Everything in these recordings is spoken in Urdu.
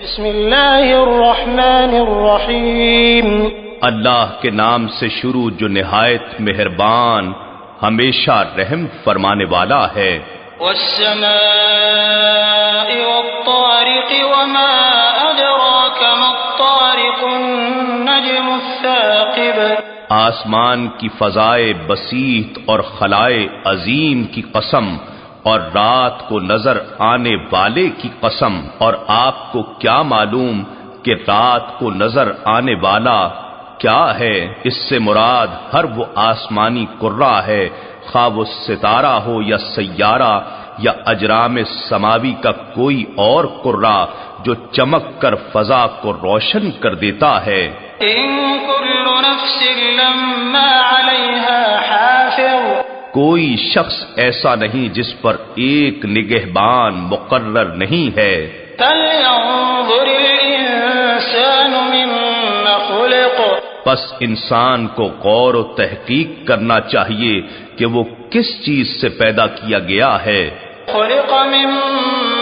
بسم اللہ الرحمن الرحیم اللہ کے نام سے شروع جو نہایت مہربان ہمیشہ رحم فرمانے والا ہے۔ والسماء والطارق وما أدراك ما الطارق النجم الثاقب، آسمان کی فضائے بسیط اور خلائے عظیم کی قسم، اور رات کو نظر آنے والے کی قسم، اور آپ کو کیا معلوم کہ رات کو نظر آنے والا کیا ہے؟ اس سے مراد ہر وہ آسمانی قرہ ہے، خواہ وہ ستارہ ہو یا سیارہ یا اجرام سماوی کا کوئی اور قرہ جو چمک کر فضا کو روشن کر دیتا ہے۔ إن كل نفس لما عليها حافظ، کوئی شخص ایسا نہیں جس پر ایک نگہبان مقرر نہیں ہے۔ فلينظر الإنسان مما خلق، پس انسان کو غور و تحقیق کرنا چاہیے کہ وہ کس چیز سے پیدا کیا گیا ہے۔ خلق من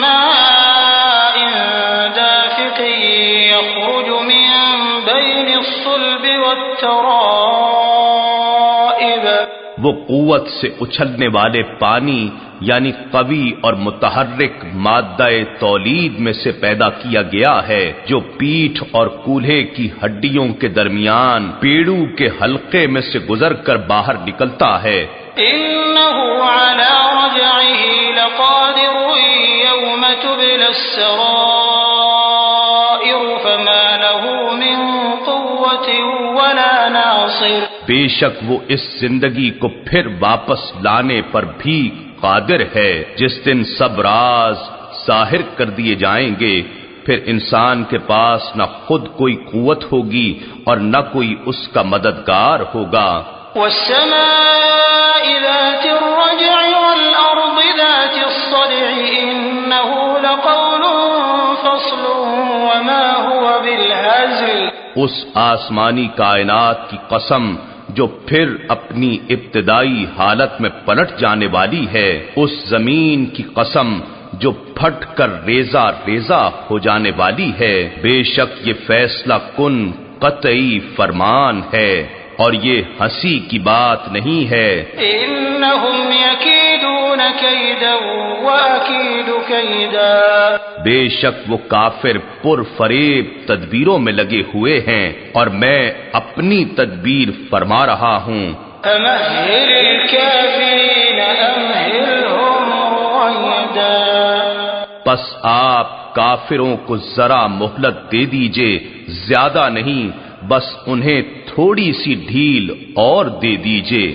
ماء دافق يخرج من بين الصلب والترائب، وہ قوت سے اچھلنے والے پانی یعنی قوی اور متحرک مادہ تولید میں سے پیدا کیا گیا ہے، جو پیٹھ اور کولہے کی ہڈیوں کے درمیان پیڑو کے حلقے میں سے گزر کر باہر نکلتا ہے۔ إنه على رجعه لقادر يوم تبلى السرائر فما له من قوة ولا ناصر، بے شک وہ اس زندگی کو پھر واپس لانے پر بھی قادر ہے، جس دن سب راز ظاہر کر دیے جائیں گے، پھر انسان کے پاس نہ خود کوئی قوت ہوگی اور نہ کوئی اس کا مددگار ہوگا۔ والسماء ذات الرجع والأرض ذات الصدع إنه لقول فصل وما هو بالهزل، اس آسمانی کائنات کی قسم جو پھر اپنی ابتدائی حالت میں پلٹ جانے والی ہے، اس زمین کی قسم جو پھٹ کر ریزہ ریزہ ہو جانے والی ہے، بے شک یہ فیصلہ کن قطعی فرمان ہے اور یہ ہنسی کی بات نہیں ہے۔ إنهم يكيدون كيدا وأكيد كيدا، بے شک وہ کافر پر فریب تدبیروں میں لگے ہوئے ہیں اور میں اپنی تدبیر فرما رہا ہوں۔ فمهل الكافرين أمهلهم رويدا، پس آپ کافروں کو ذرا مہلت دے دیجئے، زیادہ نہیں، بس انہیں تھوڑی سی ڈھیل اور دے دیجئے۔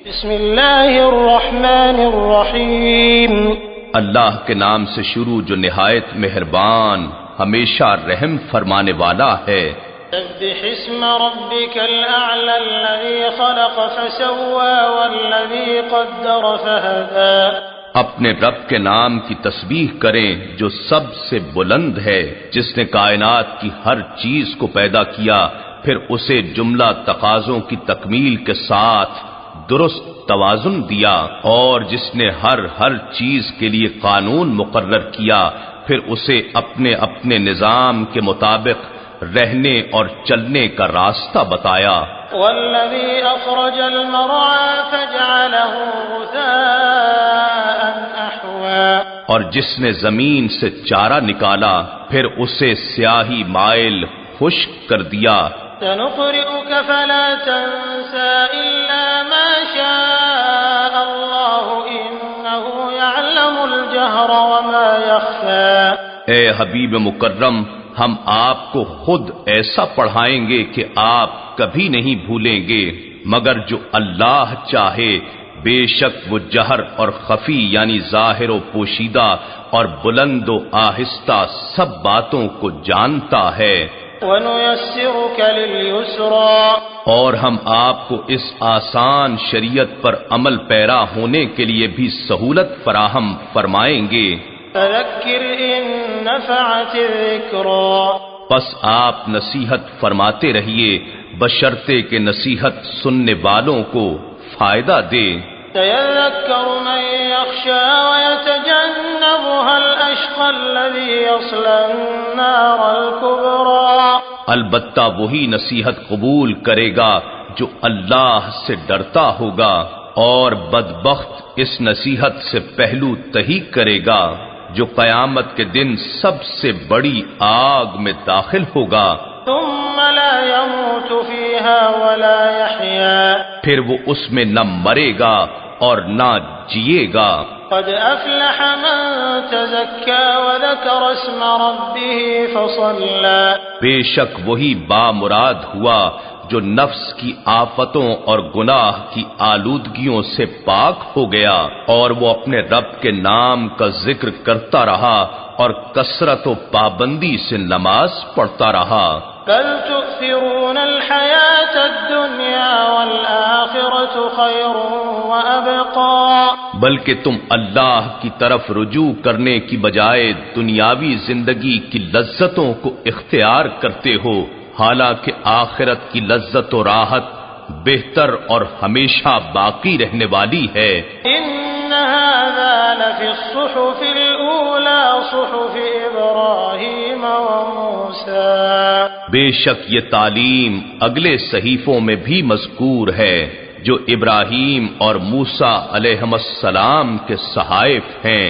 بسم اللہ الرحمن الرحیم اللہ کے نام سے شروع جو نہایت مہربان ہمیشہ رحم فرمانے والا ہے۔ سبح اسم ربك الأعلى الذي خلق فسوى والذي قدر فهدى، اپنے رب کے نام کی تسبیح کریں جو سب سے بلند ہے، جس نے کائنات کی ہر چیز کو پیدا کیا، پھر اسے جملہ تقاضوں کی تکمیل کے ساتھ درست توازن دیا، اور جس نے ہر چیز کے لیے قانون مقرر کیا، پھر اسے اپنے اپنے نظام کے مطابق رہنے اور چلنے کا راستہ بتایا۔ والذي أخرج المرعى فجعله غثاء أحوى، اور جس نے زمین سے چارہ نکالا پھر اسے سیاہی مائل خشک کر دیا۔ سنقرئك فلا تنسى إلا ما شاء الله إنه يعلم الجهر وما يخفى، اے حبیب مکرم، ہم آپ کو خود ایسا پڑھائیں گے کہ آپ کبھی نہیں بھولیں گے، مگر جو اللہ چاہے، بے شک وہ جہر اور خفی یعنی ظاہر و پوشیدہ اور بلند و آہستہ سب باتوں کو جانتا ہے۔ وَنُيَسِّرُكَ لِلْيُسْرَى، اور ہم آپ کو اس آسان شریعت پر عمل پیرا ہونے کے لیے بھی سہولت فراہم فرمائیں گے۔ فَذَكِّرْ إِن نَّفَعَتِ الذِّكْرَى، پس آپ نصیحت فرماتے رہیے بشرطے کہ نصیحت سننے والوں کو فائدہ دے۔ سيذكر من يخشى ويتجنبها الأشقى الذي يصلى النار الكبرى البتہ وہی نصیحت قبول کرے گا جو اللہ سے ڈرتا ہوگا، اور بدبخت اس نصیحت سے پہلو تہی کرے گا جو قیامت کے دن سب سے بڑی آگ میں داخل ہوگا۔ ثم لا يموت فيها ولا يحيا پھر وہ اس میں نہ مرے گا اور نہ جیے گا۔ قد أفلح من تزكى وذكر اسم ربه فصلى بے شک وہی بامراد ہوا جو نفس کی آفتوں اور گناہ کی آلودگیوں سے پاک ہو گیا اور وہ اپنے رب کے نام کا ذکر کرتا رہا اور کثرت و پابندی سے نماز پڑھتا رہا۔ بل تؤثرون الحياة الدنيا والآخرة خير وأبقى بلکہ تم اللہ کی طرف رجوع کرنے کی بجائے دنیاوی زندگی کی لذتوں کو اختیار کرتے ہو، حالانکہ آخرت کی لذت و راحت بہتر اور ہمیشہ باقی رہنے والی ہے۔ إن هذا لفي الصحف الأولى صحف إبراهيم وموسى بے شک یہ تعلیم اگلے صحیفوں میں بھی مذکور ہے جو ابراہیم اور موسیٰ علیہم السلام کے صحائف ہیں۔